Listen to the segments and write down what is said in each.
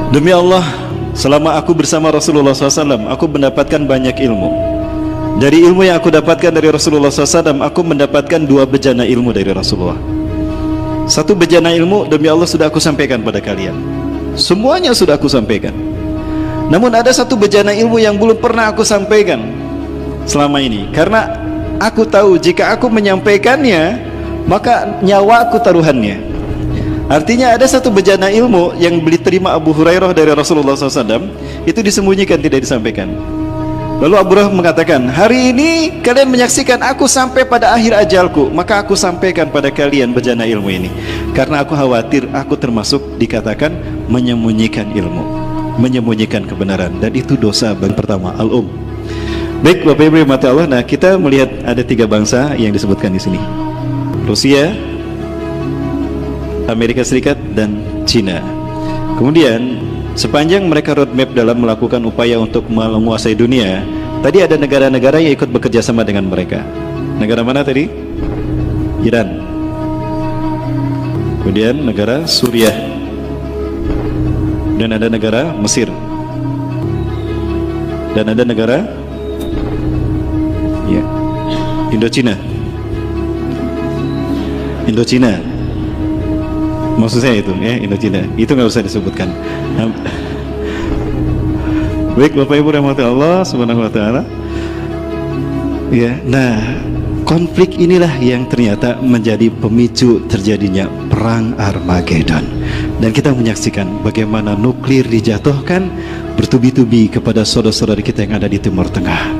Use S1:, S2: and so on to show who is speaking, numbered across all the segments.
S1: Demi Allah, selama aku bersama Rasulullah SAW, aku mendapatkan banyak ilmu. Dari ilmu yang aku dapatkan dari Rasulullah SAW, aku mendapatkan 2 bejana ilmu dari Rasulullah. 1 bejana ilmu, demi Allah, sudah aku sampaikan pada kalian. Semuanya sudah aku sampaikan. Namun ada 1 bejana ilmu yang belum pernah aku sampaikan selama ini, karena aku tahu jika aku menyampaikannya, maka nyawa aku taruhannya. Artinya ada 1 bejana ilmu yang diterima Abu Hurairah dari Rasulullah SAW, itu disembunyikan, tidak disampaikan. Lalu Abu Hurairah mengatakan, hari ini kalian menyaksikan aku sampai pada akhir ajalku, maka aku sampaikan pada kalian bejana ilmu ini, karena aku khawatir aku termasuk dikatakan menyembunyikan ilmu, menyembunyikan kebenaran, dan itu dosa bagi pertama, al-um. Baik Bapak Ibu mata Allah, nah kita melihat ada 3 bangsa yang disebutkan di sini. Rusia, Amerika Serikat, dan Cina. Kemudian sepanjang mereka roadmap dalam melakukan upaya untuk menguasai dunia, tadi ada negara-negara yang ikut bekerja sama dengan mereka. Negara mana tadi? Iran. Kemudian negara Suriah, dan ada negara Mesir, dan ada negara Indochina. Maksud saya itu, Indochina. Itu nggak usah disebutkan. Baik Bapak Ibu rahmati Allah subhanahu wa ta'ala. Ya, nah konflik inilah yang ternyata menjadi pemicu terjadinya perang Armageddon. Dan kita menyaksikan bagaimana nuklir dijatuhkan bertubi-tubi kepada saudara-saudara kita yang ada di Timur Tengah,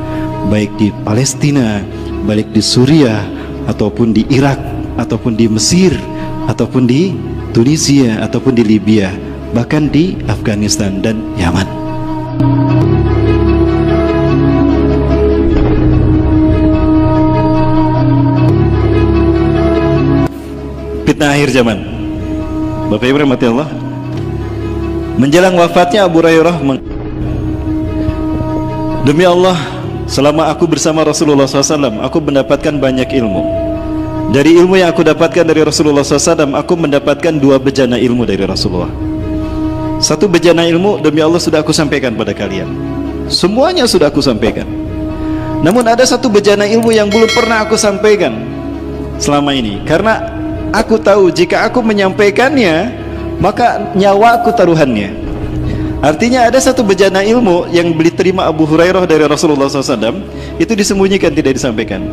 S1: baik di Palestina, baik di Suriah, ataupun di Irak, ataupun di Mesir, ataupun di Tunisia, ataupun di Libya, bahkan di Afghanistan dan Yaman. Fitnah akhir zaman. Bapak Ibu rahmati Allah, menjelang wafatnya Abu Hurairah, demi Allah, selama aku bersama Rasulullah SAW, aku mendapatkan banyak ilmu. Dari ilmu yang aku dapatkan dari Rasulullah SAW, aku mendapatkan 2 bejana ilmu dari Rasulullah. 1 bejana ilmu, demi Allah, sudah aku sampaikan pada kalian. Semuanya sudah aku sampaikan. Namun ada 1 bejana ilmu yang belum pernah aku sampaikan selama ini, karena aku tahu jika aku menyampaikannya, maka nyawa aku taruhannya. Artinya ada 1 bejana ilmu yang diterima Abu Hurairah dari Rasulullah SAW, itu disembunyikan, tidak disampaikan.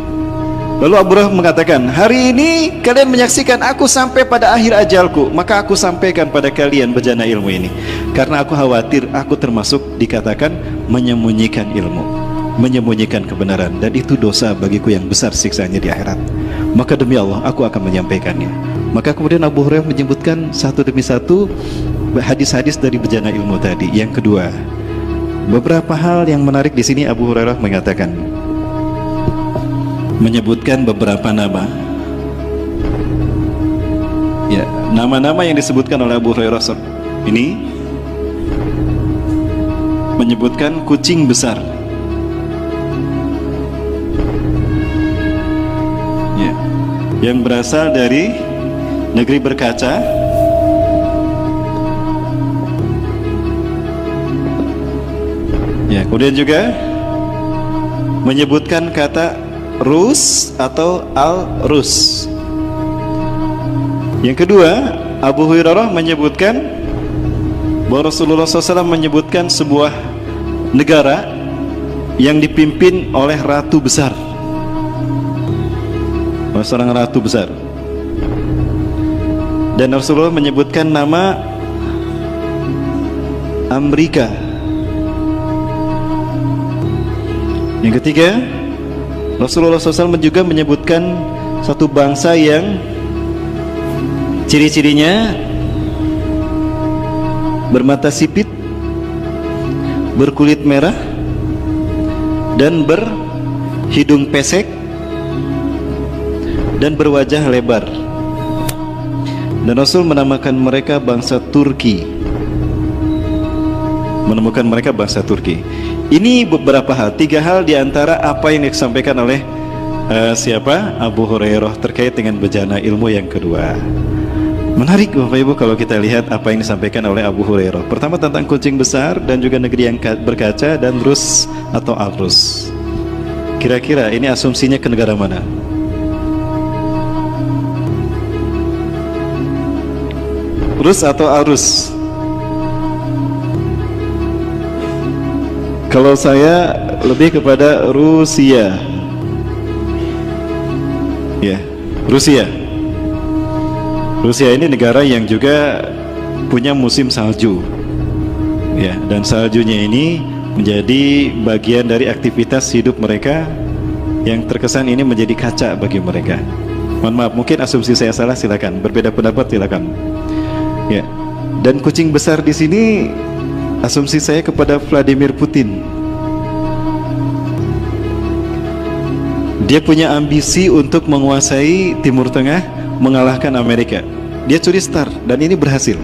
S1: Lalu Abu Hurairah mengatakan, hari ini kalian menyaksikan aku sampai pada akhir ajalku, maka aku sampaikan pada kalian bejana ilmu ini, karena aku khawatir aku termasuk dikatakan menyembunyikan ilmu, menyembunyikan kebenaran, dan itu dosa bagiku yang besar siksanya di akhirat. Maka demi Allah aku akan menyampaikannya. Maka kemudian Abu Hurairah menyebutkan 1 demi 1 hadis-hadis dari bejana ilmu tadi. Yang kedua, beberapa hal yang menarik di sini. Abu Hurairah mengatakan, menyebutkan beberapa nama. Ya, nama-nama yang disebutkan oleh Abu Hurairah ini menyebutkan kucing besar. Ya, yang berasal dari negeri berkaca. Ya, kemudian juga menyebutkan kata Rus atau Al-Rus. Yang kedua, Abu Hurairah menyebutkan bahwa Rasulullah SAW menyebutkan sebuah negara yang dipimpin oleh ratu besar, seorang ratu besar. Dan Rasulullah menyebutkan nama Amerika. Yang ketiga, Rasulullah SAW juga menyebutkan 1 bangsa yang ciri-cirinya bermata sipit, berkulit merah, dan berhidung pesek, dan berwajah lebar. Dan Rasul menamakan mereka bangsa Turki. Menemukan mereka bangsa Turki. Ini beberapa hal, 3 hal diantara apa yang disampaikan oleh Abu Hurairah terkait dengan bejana ilmu yang kedua. Menarik Bapak Ibu kalau kita lihat apa yang disampaikan oleh Abu Hurairah. Pertama tentang kucing besar dan juga negeri yang berkaca dan Rus atau Al-Rus. Kira-kira ini asumsinya ke negara mana? Rus atau Al-Rus? Kalau saya lebih kepada Rusia. Ya, Rusia. Rusia ini negara yang juga punya musim salju. Ya, dan saljunya ini menjadi bagian dari aktivitas hidup mereka yang terkesan ini menjadi kaca bagi mereka. Mohon maaf, mungkin asumsi saya salah, silakan. Berbeda pendapat silakan. Ya. Dan kucing besar di sini asumsi saya kepada Vladimir Putin. Dia punya ambisi untuk menguasai Timur Tengah, mengalahkan Amerika. Dia curi start dan ini berhasil.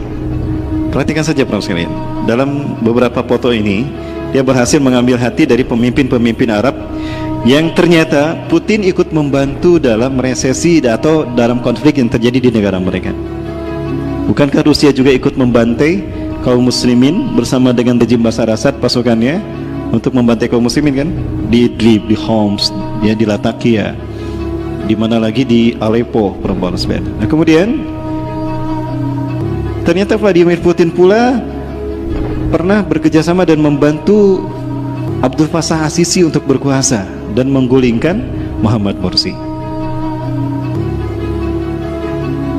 S1: Perhatikan saja para sekalian. Dalam beberapa foto ini, dia berhasil mengambil hati dari pemimpin-pemimpin Arab yang ternyata Putin ikut membantu dalam resesi atau dalam konflik yang terjadi di negara mereka. Bukankah Rusia juga ikut membantai kaum muslimin bersama dengan rejim Bashar Assad pasukannya untuk membantai kaum muslimin kan? Di Idlib, di Homs, ya, di Latakia, di mana lagi di Aleppo, perempuan sekalian. Nah, kemudian ternyata Vladimir Putin pula pernah bekerjasama dan membantu Abdul Fattah As-Sisi untuk berkuasa dan menggulingkan Muhammad Morsi.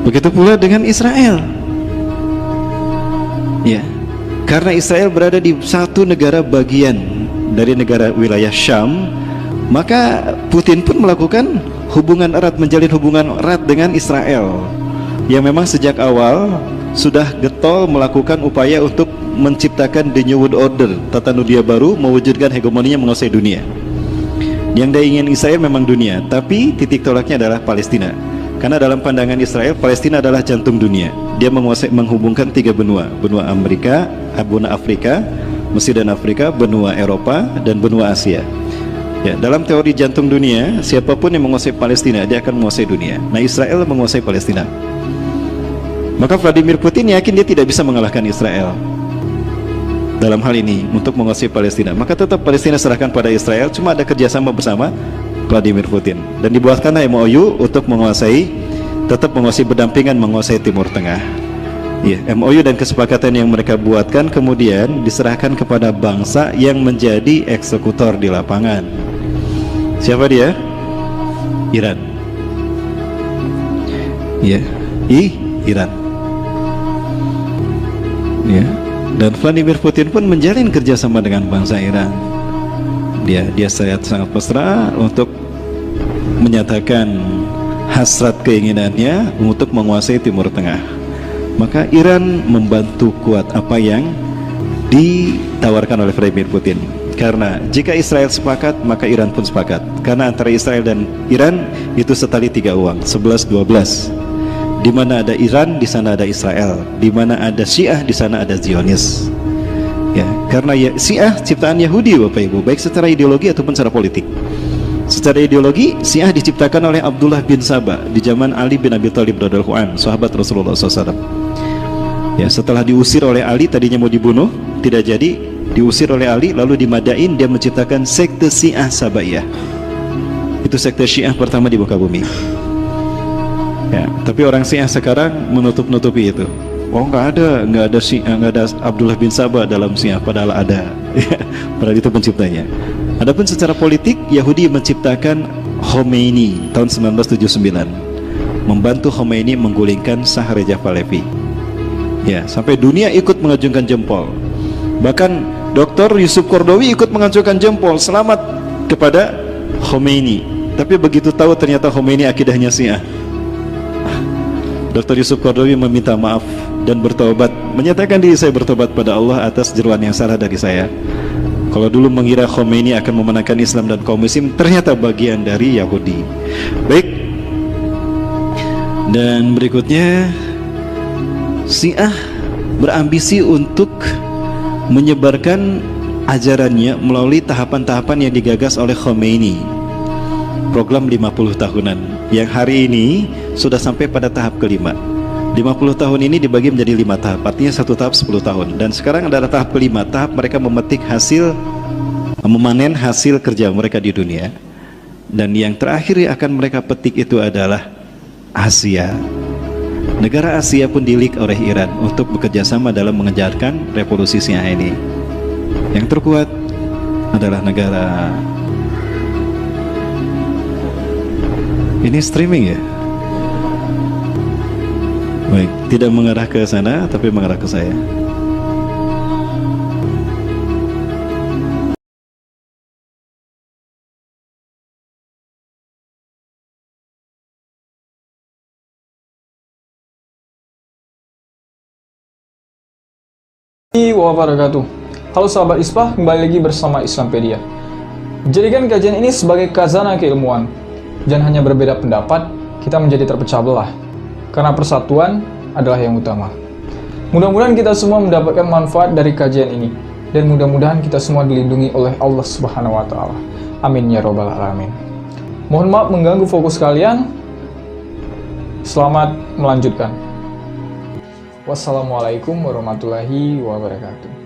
S1: Begitu pula dengan Israel. Ya, karena Israel berada di satu negara bagian dari negara wilayah Syam, maka Putin pun melakukan hubungan erat, menjalin hubungan erat dengan Israel yang memang sejak awal sudah getol melakukan upaya untuk menciptakan the New World Order, tata dunia baru, mewujudkan hegemoninya menguasai dunia. Yang dia ingin Israel memang dunia, tapi titik tolaknya adalah Palestina. Karena dalam pandangan Israel, Palestina adalah jantung dunia. Dia menghubungkan tiga benua, benua Amerika, benua Afrika, Mesir dan Afrika, benua Eropa, dan benua Asia. Ya, dalam teori jantung dunia, siapapun yang menguasai Palestina, dia akan menguasai dunia. Nah, Israel menguasai Palestina. Maka Vladimir Putin yakin dia tidak bisa mengalahkan Israel dalam hal ini untuk menguasai Palestina. Maka tetap Palestina serahkan pada Israel, cuma ada kerjasama bersama Vladimir Putin. Dan dibuatkanlah MOU untuk tetap menguasai berdampingan menguasai Timur Tengah. Ya, MOU dan kesepakatan yang mereka buatkan kemudian diserahkan kepada bangsa yang menjadi eksekutor di lapangan. Siapa dia? Iran. Ya, Iran. Ya, dan Vladimir Putin pun menjalin kerjasama dengan bangsa Iran. Dia sangat mesra untuk menyatakan hasrat keinginannya untuk menguasai Timur Tengah. Maka Iran membantu kuat apa yang ditawarkan oleh Vladimir Putin. Karena jika Israel sepakat, maka Iran pun sepakat. Karena antara Israel dan Iran itu setali tiga uang, 11-12. Di mana ada Iran, di sana ada Israel. Di mana ada Syiah, di sana ada Zionis. Ya, karena Syiah ciptaan Yahudi Bapak Ibu, baik secara ideologi ataupun secara politik. Secara ideologi, Syiah diciptakan oleh Abdullah bin Sabah di zaman Ali bin Abi Thalib radhiyallahu anhu, sahabat Rasulullah SAW. Ya, setelah diusir oleh Ali, tadinya mau dibunuh, tidak jadi, diusir oleh Ali, lalu di Madain dia menciptakan sekte Syiah Sabaiyah. Itu sekte Syiah pertama di muka bumi. Ya, tapi orang Syiah sekarang menutup-nutupi itu. Oh, nggak ada Syiah, nggak ada Abdullah bin Sabah dalam Syiah, padahal ada. Padahal itu penciptanya. Adapun secara politik, Yahudi menciptakan Khomeini tahun 1979, membantu Khomeini menggulingkan Shah Reza Pahlavi. Ya, sampai dunia ikut mengacungkan jempol. Bahkan Dr. Yusuf Qaradawi ikut mengacungkan jempol selamat kepada Khomeini. Tapi begitu tahu ternyata Khomeini akidahnya Syiah, Dr. Yusuf Qaradawi meminta maaf dan bertobat, menyatakan diri saya bertobat pada Allah atas jeroan yang salah dari saya. Kalau dulu mengira Khomeini akan memenangkan Islam dan kaum muslim, ternyata bagian dari Yahudi. Baik. Dan berikutnya, Syiah berambisi untuk menyebarkan ajarannya melalui tahapan-tahapan yang digagas oleh Khomeini. Program 50 tahunan yang hari ini sudah sampai pada tahap kelima. 50 tahun ini dibagi menjadi 5 tahap, artinya satu tahap 10 tahun. Dan sekarang adalah tahap kelima, tahap mereka memanen hasil kerja mereka di dunia. Dan yang terakhir yang akan mereka petik itu adalah Asia. Negara Asia pun dilik oleh Iran untuk bekerja sama dalam mengejarkan revolusi Syiah ini. Yang terkuat adalah negara ini streaming ya. Baik, tidak mengarah ke sana tapi mengarah ke saya.
S2: Wabarakatuh. Halo sahabat ISPA, kembali lagi bersama Islampedia. Jadikan kajian ini sebagai khazanah keilmuan. Jangan hanya berbeda pendapat, kita menjadi terpecah belah. Karena persatuan adalah yang utama. Mudah-mudahan kita semua mendapatkan manfaat dari kajian ini. Dan mudah-mudahan kita semua dilindungi oleh Allah Subhanahu wa Ta'ala. Amin ya Rabbal Alamin. Mohon maaf mengganggu fokus kalian. Selamat melanjutkan. Wassalamualaikum warahmatullahi wabarakatuh.